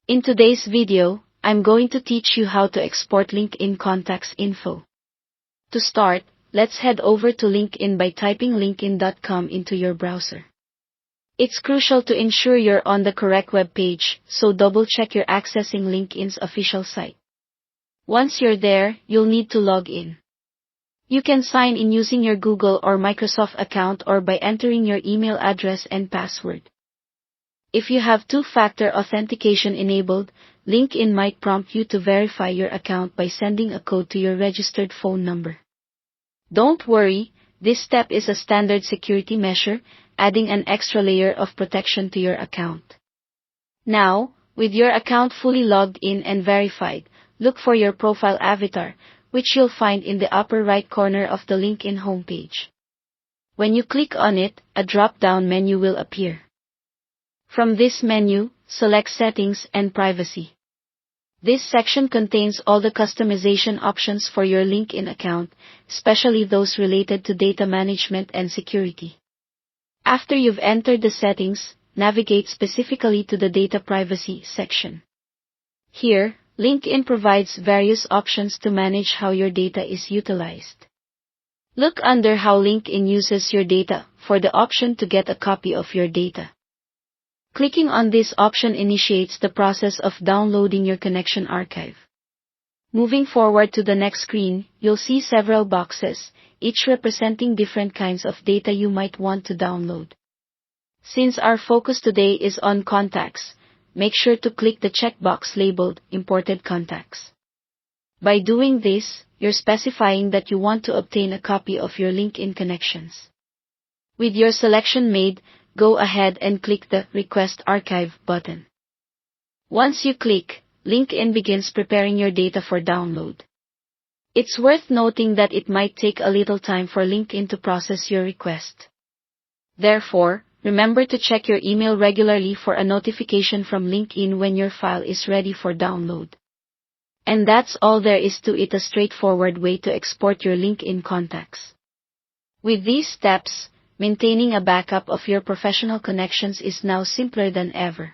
In today's video, I'm going to teach you how to export LinkedIn contacts info. To start, let's head over to LinkedIn by typing linkedin.com into your browser. It's crucial to ensure you're on the correct web page, so double-check you're accessing LinkedIn's official site. Once you're there, you'll need to log in. You can sign in using your Google or Microsoft account or by entering your email address and password. If you have two-factor authentication enabled, LinkedIn might prompt you to verify your account by sending a code to your registered phone number. Don't worry, this step is a standard security measure, adding an extra layer of protection to your account. Now, with your account fully logged in and verified, look for your profile avatar, which you'll find in the upper right corner of the LinkedIn homepage. When you click on it, a drop-down menu will appear. From this menu, select Settings and Privacy. This section contains all the customization options for your LinkedIn account, especially those related to data management and security. After you've entered the settings, navigate specifically to the Data Privacy section. Here, LinkedIn provides various options to manage how your data is utilized. Look under How LinkedIn Uses Your Data for the option to get a copy of your data. Clicking on this option initiates the process of downloading your connection archive. Moving forward to the next screen, you'll see several boxes, each representing different kinds of data you might want to download. Since our focus today is on contacts, make sure to click the checkbox labeled Imported Contacts. By doing this, you're specifying that you want to obtain a copy of your LinkedIn connections. With your selection made, go ahead and click the Request Archive button. Once you click, LinkedIn begins preparing your data for download. It's worth noting that it might take a little time for LinkedIn to process your request. Therefore, remember to check your email regularly for a notification from LinkedIn when your file is ready for download. And that's all there is to it, a straightforward way to export your LinkedIn contacts. With these steps, maintaining a backup of your professional connections is now simpler than ever.